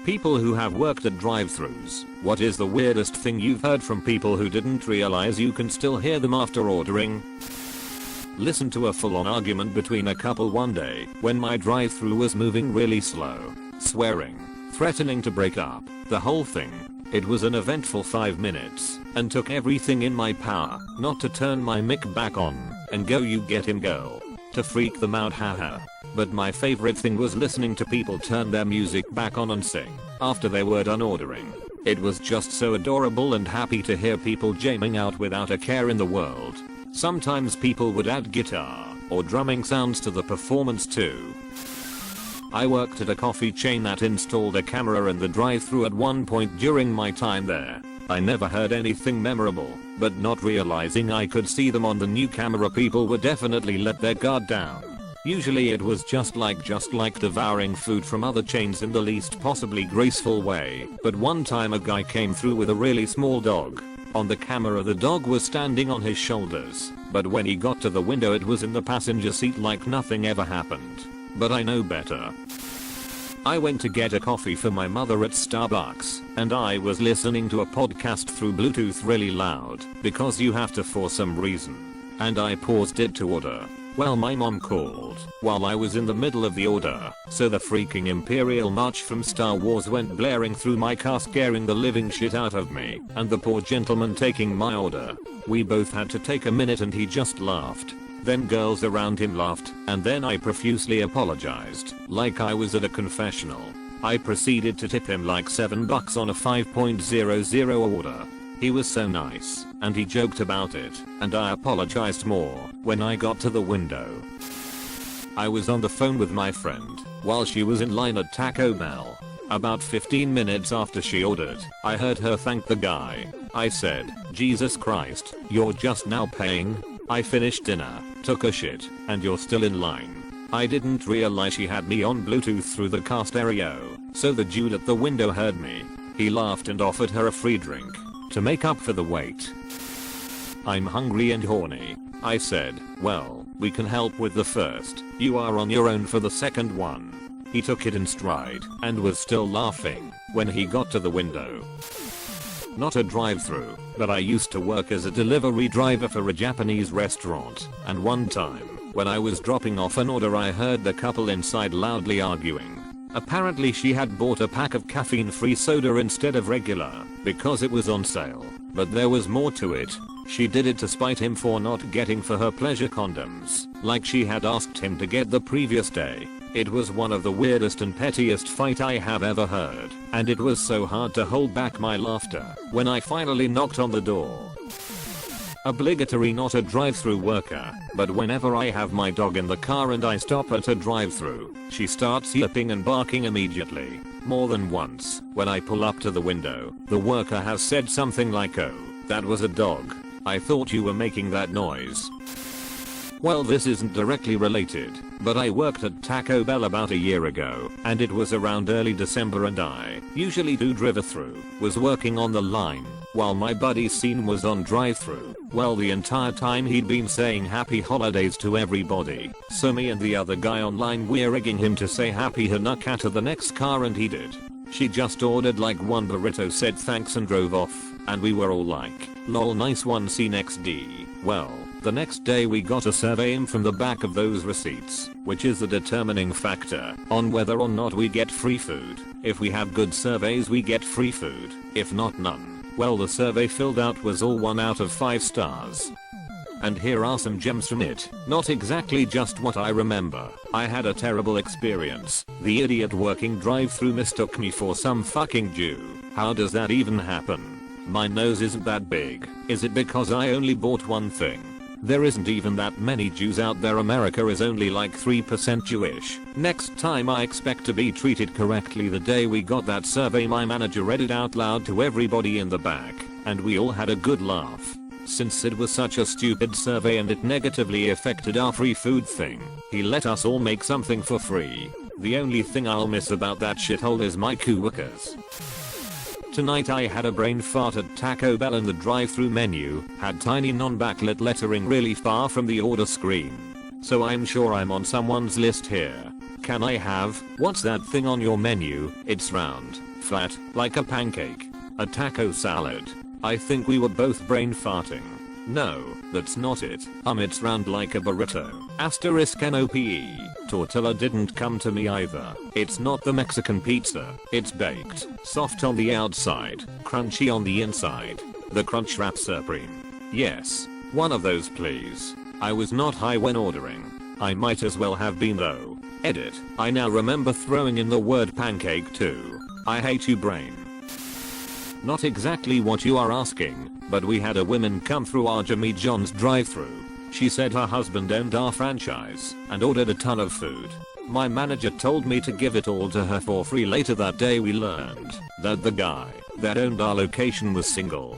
People who have worked at drive-thrus, what is the weirdest thing you've heard from people who didn't realize you can still hear them after ordering? Listen to a full-on argument between a couple one day when my drive-thru was moving really slow, swearing, threatening to break up, the whole thing. It was an eventful 5 minutes and took everything in my power not to turn my mic back on and go "you get him girl" to freak them out, haha. But my favorite thing was listening to people turn their music back on and sing after they were done ordering. It was just so adorable and happy to hear people jamming out without a care in the world. Sometimes people would add guitar or drumming sounds to the performance too. I worked at a coffee chain that installed a camera in the drive-thru at one point during my time there. I never heard anything memorable, but not realizing I could see them on the new camera, people would definitely let their guard down. Usually it was just like devouring food from other chains in the least possibly graceful way, but one time a guy came through with a really small dog. On the camera the dog was standing on his shoulders, but when he got to the window it was in the passenger seat like nothing ever happened. But I know better. I went to get a coffee for my mother at Starbucks, and I was listening to a podcast through Bluetooth really loud, because you have to for some reason. And I paused it to order. Well, my mom called while I was in the middle of the order, so the freaking Imperial March from Star Wars went blaring through my car, scaring the living shit out of me and the poor gentleman taking my order. We both had to take a minute and he just laughed. Then girls around him laughed, and then I profusely apologized, like I was at a confessional. I proceeded to tip him like $7 on a 5.00 order. He was so nice, and he joked about it, and I apologized more when I got to the window. I was on the phone with my friend while she was in line at Taco Bell. About 15 minutes after she ordered, I heard her thank the guy. I said, "Jesus Christ, you're just now paying? I finished dinner, took a shit, and you're still in line." I didn't realize she had me on Bluetooth through the car stereo, so the dude at the window heard me. He laughed and offered her a free drink to make up for the wait. "I'm hungry and horny," I said. "Well, we can help with the first. You are on your own for the second one." He took it in stride and was still laughing when he got to the window. Not a drive-thru, but I used to work as a delivery driver for a Japanese restaurant, and one time, when I was dropping off an order, I heard the couple inside loudly arguing. Apparently she had bought a pack of caffeine-free soda instead of regular, because it was on sale, but there was more to it. She did it to spite him for not getting for her pleasure condoms, like she had asked him to get the previous day. It was one of the weirdest and pettiest fight I have ever heard, and it was so hard to hold back my laughter when I finally knocked on the door. Obligatory not a drive-thru worker, but whenever I have my dog in the car and I stop at a drive-thru, she starts yipping and barking immediately. More than once, when I pull up to the window, the worker has said something like, "Oh, that was a dog. I thought you were making that noise." Well, this isn't directly related, but I worked at Taco Bell about a year ago, and it was around early December, and I, usually do drive-thru, was working on the line while my buddy's scene was on drive-thru. Well, the entire time he'd been saying happy holidays to everybody, so me and the other guy online were egging him to say happy Hanukkah to the next car, and he did. She just ordered like one burrito, said thanks and drove off, and we were all like, "Lol, nice one, see next D." Well, the next day we got a survey from the back of those receipts, which is the determining factor on whether or not we get free food. If we have good surveys we get free food, if not, none. Well, the survey filled out was all 1 out of 5 stars. And here are some gems from it. Not exactly just what I remember. I had a terrible experience. The idiot working drive-thru mistook me for some fucking Jew. How does that even happen? My nose isn't that big. Is it because I only bought one thing? There isn't even that many Jews out there. America is only like 3% Jewish. Next time I expect to be treated correctly. The day we got that survey, my manager read it out loud to everybody in the back, and we all had a good laugh. Since it was such a stupid survey and it negatively affected our free food thing, he let us all make something for free. The only thing I'll miss about that shithole is my coworkers. Tonight I had a brain fart at Taco Bell, and the drive-thru menu had tiny non-backlit lettering really far from the order screen. So I'm sure I'm on someone's list here. can I have, what's that thing on your menu? It's round, flat, like a pancake. A taco salad. I think we were both brain farting. No, that's not it. It's round like a burrito. *NOPE. Tortilla didn't come to me either. It's not the Mexican pizza. It's baked, soft on the outside, crunchy on the inside. The Crunch Wrap Supreme. Yes, one of those please. I was not high when ordering. I might as well have been though. Edit. I now remember throwing in the word pancake too. I hate you brain. Not exactly what you are asking, but we had a woman come through our Jimmy John's drive-thru. She said her husband owned our franchise and ordered a ton of food. My manager told me to give it all to her for free. Later that day we learned that the guy that owned our location was single.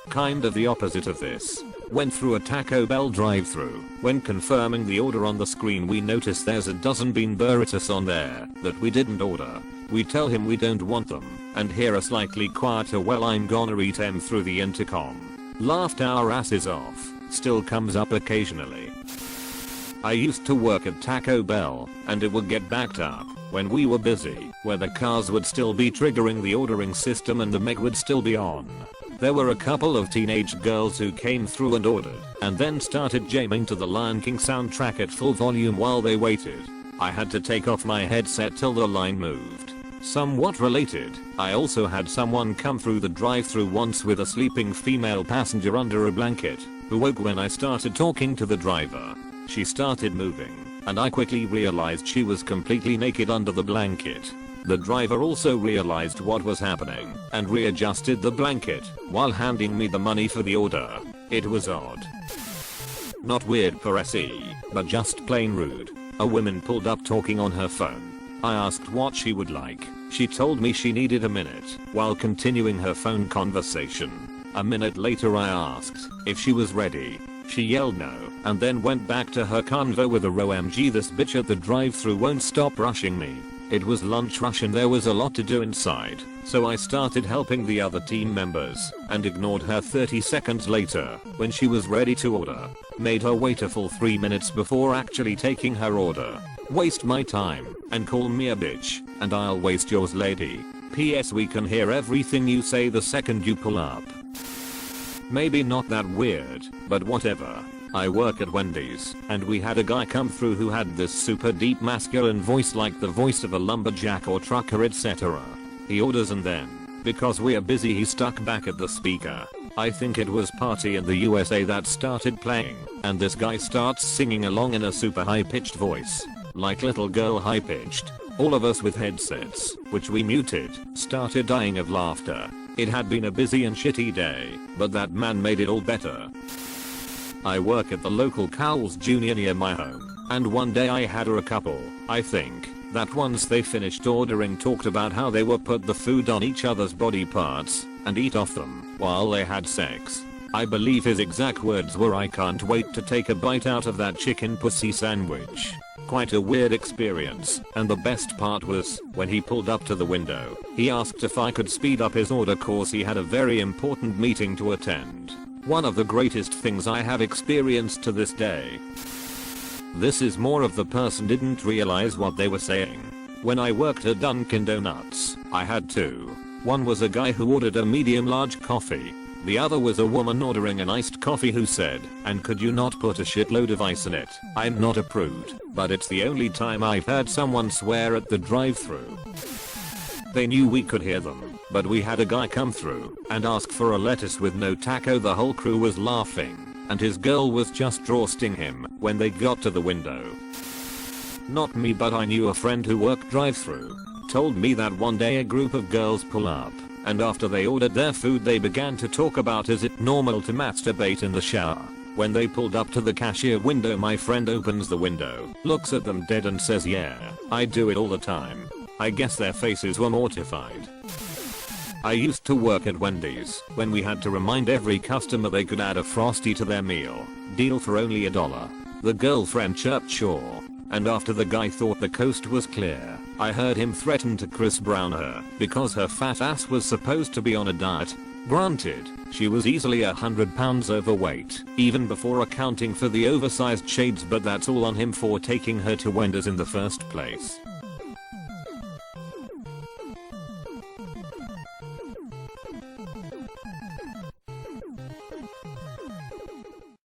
Kind of the opposite of this. Went through a Taco Bell drive-thru. When confirming the order on the screen we noticed there's a dozen bean burritos on there that we didn't order. We tell him we don't want them and hear a slightly quieter "well I'm gonna eat them" through the intercom. Laughed our asses off. Still comes up occasionally. I used to work at Taco Bell and it would get backed up when we were busy, where the cars would still be triggering the ordering system and the meg would still be on. There were a couple of teenage girls who came through and ordered and then started jamming to the Lion King soundtrack at full volume while they waited. I had to take off my headset till the line moved. Somewhat related, I also had someone come through the drive-thru once with a sleeping female passenger under a blanket, who woke when I started talking to the driver. She started moving, and I quickly realized she was completely naked under the blanket. The driver also realized what was happening and readjusted the blanket while handing me the money for the order. It was odd. Not weird per se, but just plain rude. A woman pulled up talking on her phone. I asked what she would like. She told me she needed a minute while continuing her phone conversation. A minute later I asked if she was ready. She yelled no and then went back to her convo with a "OMG, this bitch at the drive-thru won't stop rushing me." It was lunch rush and there was a lot to do inside, so I started helping the other team members and ignored her. 30 seconds later, when she was ready to order, made her wait a full 3 minutes before actually taking her order. Waste my time and call me a bitch, and I'll waste yours, lady. PS, we can hear everything you say the second you pull up. Maybe not that weird, but whatever. I work at Wendy's, and we had a guy come through who had this super deep masculine voice like the voice of a lumberjack or trucker, etc. He orders and then, because we are busy, he stuck back at the speaker. I think it was Party in the USA that started playing, and this guy starts singing along in a super high-pitched voice. Like little girl high-pitched. All of us with headsets, which we muted, started dying of laughter. It had been a busy and shitty day, but that man made it all better. I work at the local Cowles Jr. near my home, and one day I had a couple, I think, that once they finished ordering talked about how they would put the food on each other's body parts and eat off them while they had sex. I believe his exact words were, "I can't wait to take a bite out of that chicken pussy sandwich." Quite a weird experience, and the best part was, when he pulled up to the window, he asked if I could speed up his order cause he had a very important meeting to attend. One of the greatest things I have experienced to this day. This is more of the person didn't realize what they were saying. When I worked at Dunkin' Donuts, I had two. One was a guy who ordered a medium large coffee. The other was a woman ordering an iced coffee who said, "And could you not put a shitload of ice in it?" I'm not a prude, but it's the only time I've heard someone swear at the drive-thru. They knew we could hear them, but we had a guy come through and ask for a lettuce with no taco. The whole crew was laughing, and his girl was just roasting him when they got to the window. Not me, but I knew a friend who worked drive-thru. Told me that one day a group of girls pull up, and after they ordered their food they began to talk about, is it normal to masturbate in the shower? When they pulled up to the cashier window, my friend opens the window, looks at them dead and says, "Yeah, I do it all the time." I guess their faces were mortified. I used to work at Wendy's when we had to remind every customer they could add a Frosty to their meal. Deal for only $1. The girlfriend chirped sure, and after the guy thought the coast was clear, I heard him threaten to Chris Brown her because her fat ass was supposed to be on a diet. Granted, she was easily 100 pounds overweight, even before accounting for the oversized shades, but that's all on him for taking her to Wendy's in the first place.